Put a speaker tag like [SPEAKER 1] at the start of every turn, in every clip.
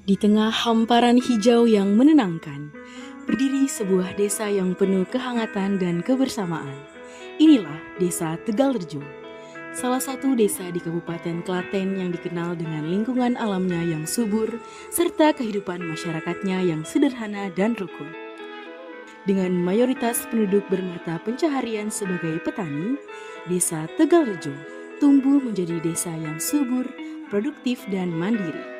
[SPEAKER 1] Di tengah hamparan hijau yang menenangkan, berdiri sebuah desa yang penuh kehangatan dan kebersamaan. Inilah Desa Tegalrejo, salah satu desa di Kabupaten Klaten yang dikenal dengan lingkungan alamnya yang subur serta kehidupan masyarakatnya yang sederhana dan rukun. Dengan mayoritas penduduk bermata pencaharian sebagai petani, Desa Tegalrejo tumbuh menjadi desa yang subur, produktif, dan mandiri.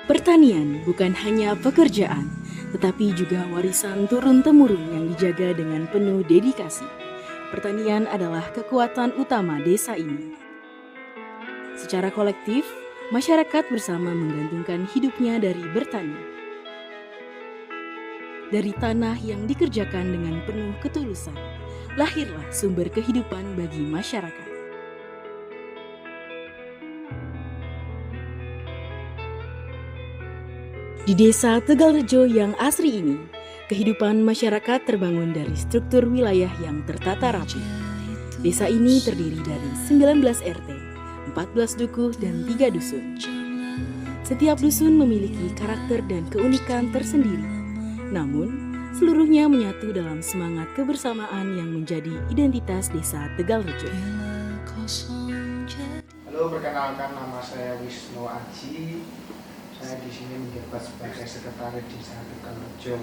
[SPEAKER 1] Pertanian bukan hanya pekerjaan, tetapi juga warisan turun-temurun yang dijaga dengan penuh dedikasi. Pertanian adalah kekuatan utama desa ini. Secara kolektif, masyarakat bersama menggantungkan hidupnya dari bertani. Dari tanah yang dikerjakan dengan penuh ketulusan, lahirlah sumber kehidupan bagi masyarakat. Di Desa Tegalrejo yang asri ini, kehidupan masyarakat terbangun dari struktur wilayah yang tertata rapi. Desa ini terdiri dari 19 RT, 14 dukuh, dan 3 dusun. Setiap dusun memiliki karakter dan keunikan tersendiri. Namun, seluruhnya menyatu dalam semangat kebersamaan yang menjadi identitas Desa Tegalrejo.
[SPEAKER 2] Halo, perkenalkan, nama saya Wisnu Aji. Saya di sini menjabat sebagai sekretaris Desa Tegalrejo.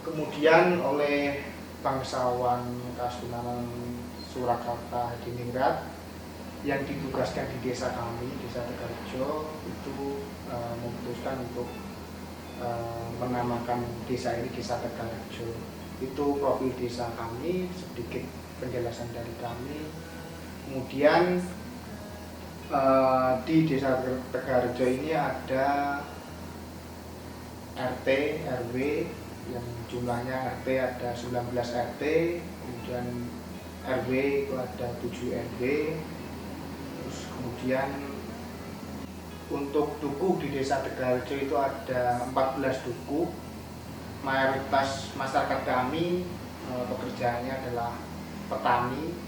[SPEAKER 2] Kemudian oleh bangsawan Kasunanan Surakarta Hadiningrat yang ditugaskan di desa kami, Desa Tegalrejo, itu memutuskan untuk menamakan desa ini Desa Tegalrejo. Itu profil desa kami, sedikit penjelasan dari kami. Kemudian di Desa Tegalrejo ini ada RT, RW yang jumlahnya RT ada 19 RT, kemudian RW itu ada 7 RW. Terus kemudian untuk dukuh di Desa Tegalrejo itu ada 14 dukuh. Mayoritas masyarakat kami pekerjaannya adalah petani.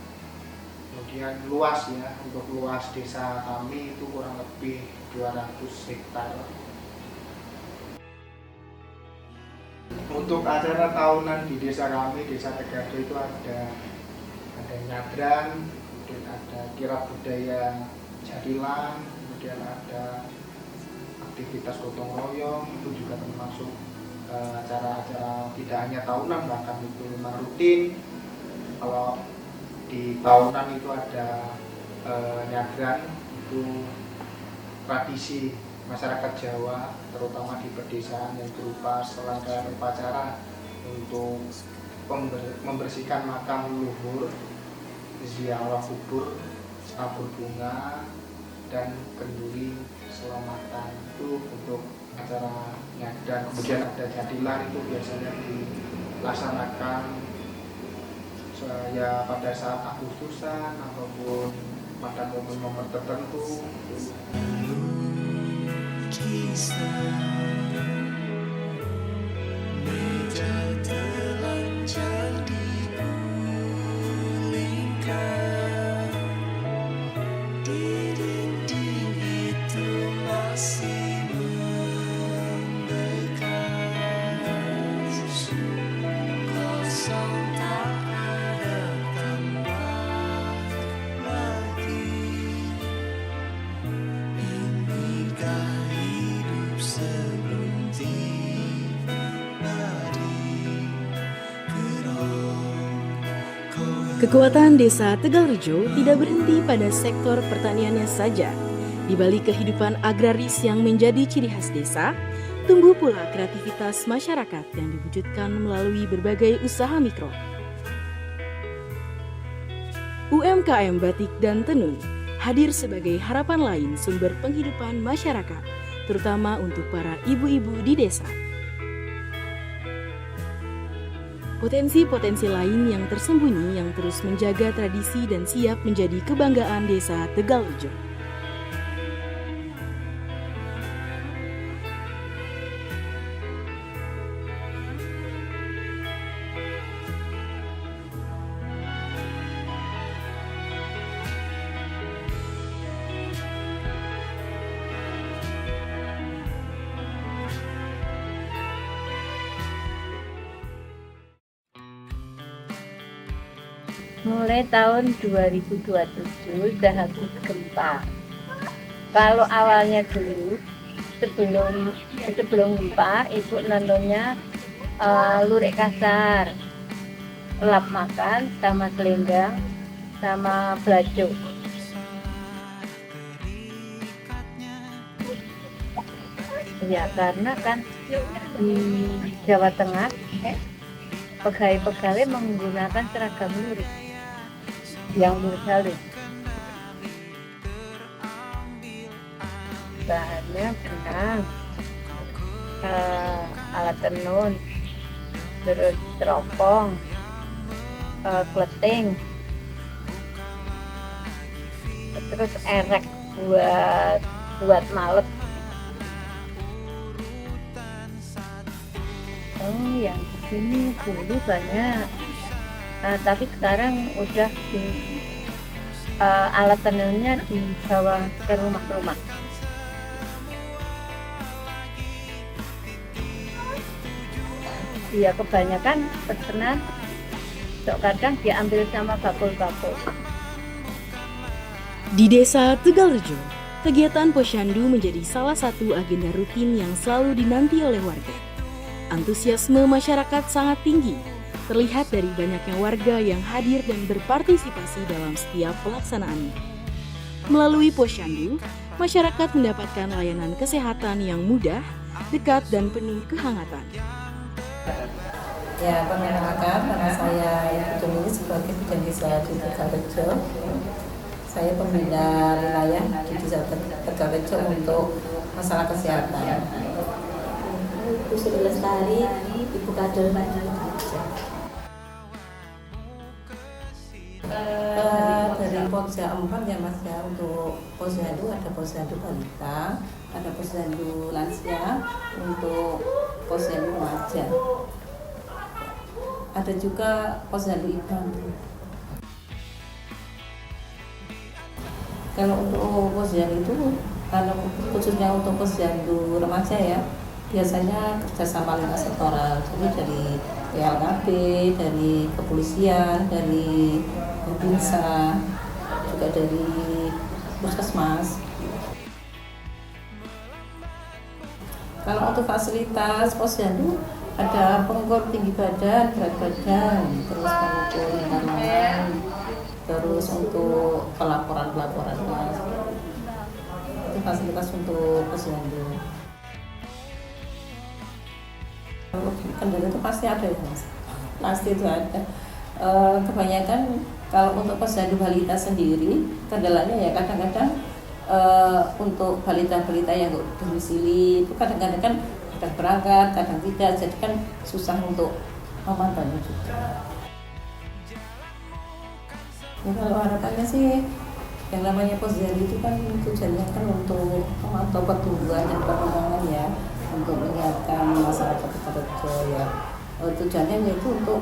[SPEAKER 2] Kemudian luas ya, untuk luas desa kami itu kurang lebih 200 hektar. Untuk acara tahunan di desa kami, Desa Tegalrejo itu ada nyadran, kemudian ada kirab budaya jadilan, kemudian ada aktivitas gotong royong, itu juga termasuk acara-acara tidak hanya tahunan, bahkan itu memang rutin. Kalau di tahunan itu ada nyadran, itu tradisi masyarakat Jawa, terutama di pedesaan yang berupa serangkaian upacara untuk membersihkan makam leluhur, ziarah kubur, tabur bunga, dan kenduri selamatan. Itu untuk acara nyadran. Kemudian ada jadilan, itu biasanya dilaksanakan ya pada saat Agustusan ataupun pada momen-momen tertentu.
[SPEAKER 1] Kekuatan Desa Tegalrejo tidak berhenti pada sektor pertaniannya saja. Di balik kehidupan agraris yang menjadi ciri khas desa, tumbuh pula kreativitas masyarakat yang diwujudkan melalui berbagai usaha mikro. UMKM batik dan tenun hadir sebagai harapan lain sumber penghidupan masyarakat, terutama untuk para ibu-ibu di desa. Potensi-potensi lain yang tersembunyi yang terus menjaga tradisi dan siap menjadi kebanggaan Desa Tegalrejo.
[SPEAKER 3] Mulai tahun 2027 sudah habis gempa. Kalau awalnya dulu sebelum gempa, ibu nanamnya lurik kasar, lap makan sama selendang sama belajuk. Ya karena kan di Jawa Tengah pegawai-pegawai menggunakan seragam lurik yang mursalin. Bahannya benang, alat tenun, terus teropong, kleting, terus erek buat malet. Oh, yang di sini dulu banyak, tapi sekarang udah alat tenunnya dibawa ke rumah-rumah. Iya, kebanyakan pesanan kadang diambil sama bakul-bakul.
[SPEAKER 1] Di Desa Tegalrejo, kegiatan Posyandu menjadi salah satu agenda rutin yang selalu dinanti oleh warga. Antusiasme masyarakat sangat tinggi, terlihat dari banyaknya warga yang hadir dan berpartisipasi dalam setiap pelaksanaannya. Melalui Posyandu, masyarakat mendapatkan layanan kesehatan yang mudah, dekat, dan penuh kehangatan.
[SPEAKER 4] Ya, perkenalkan, nama saya Ibu Tumili sebagai Bidan Desa di Tegalrejo. Saya pembina wilayah di Desa Tegalrejo untuk masalah kesehatan.
[SPEAKER 5] Ibu Sri Lestari, Ibu Kader
[SPEAKER 4] dari Pokja 4 ya Mas ya, untuk Posyandu ada Posyandu balita, ada Posyandu lansia, untuk Posyandu remaja. Ada juga Posyandu ibu. Kalau untuk Posyandu itu, kalau khususnya untuk Posyandu remaja ya, biasanya kerjasama lintas sektoral, jadi dari PLKB, dari kepolisian, dari Binsa, juga dari puskesmas. Kalau untuk fasilitas Posyandu ada pengukur tinggi badan, berat badan, terus pengukur lingkar lengan, terus untuk pelaporan. Itu fasilitas untuk Posyandu. Kendala itu pasti ada ya Mas, pasti itu ada. Kebanyakan kalau untuk Posyandu balita sendiri, kendalanya ya kadang-kadang untuk balita-balita yang domisili itu kadang-kadang kan kadang berangkat, kadang tidak, jadi kan susah untuk memantaunya juga. Ya, kalau harapannya sih yang namanya Posyandu itu kan tujuannya kan untuk memantau pertumbuhan dan perkembangan ya, untuk mengingatkan masyarakat Tegalrejo ya. Tujuannya yaitu untuk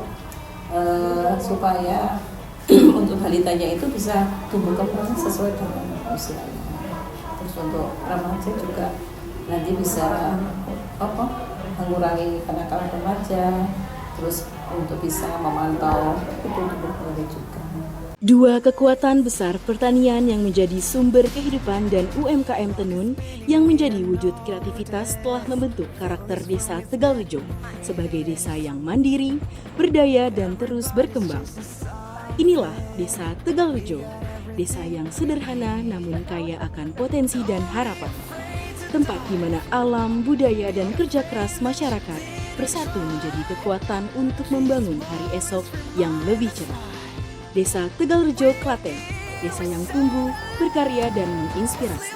[SPEAKER 4] supaya untuk balitanya itu bisa tumbuh kembang sesuai dengan usianya. Terus untuk remaja juga nanti bisa mengurangi kenakalan remaja, terus untuk bisa memantau tumbuh kembang juga.
[SPEAKER 1] Dua kekuatan besar pertanian yang menjadi sumber kehidupan dan UMKM tenun yang menjadi wujud kreativitas telah membentuk karakter Desa Tegalrejo sebagai desa yang mandiri, berdaya, dan terus berkembang. Inilah Desa Tegalrejo, desa yang sederhana namun kaya akan potensi dan harapan. Tempat di mana alam, budaya, dan kerja keras masyarakat bersatu menjadi kekuatan untuk membangun hari esok yang lebih cerah. Desa Tegalrejo, Klaten, desa yang tumbuh, berkarya, dan menginspirasi.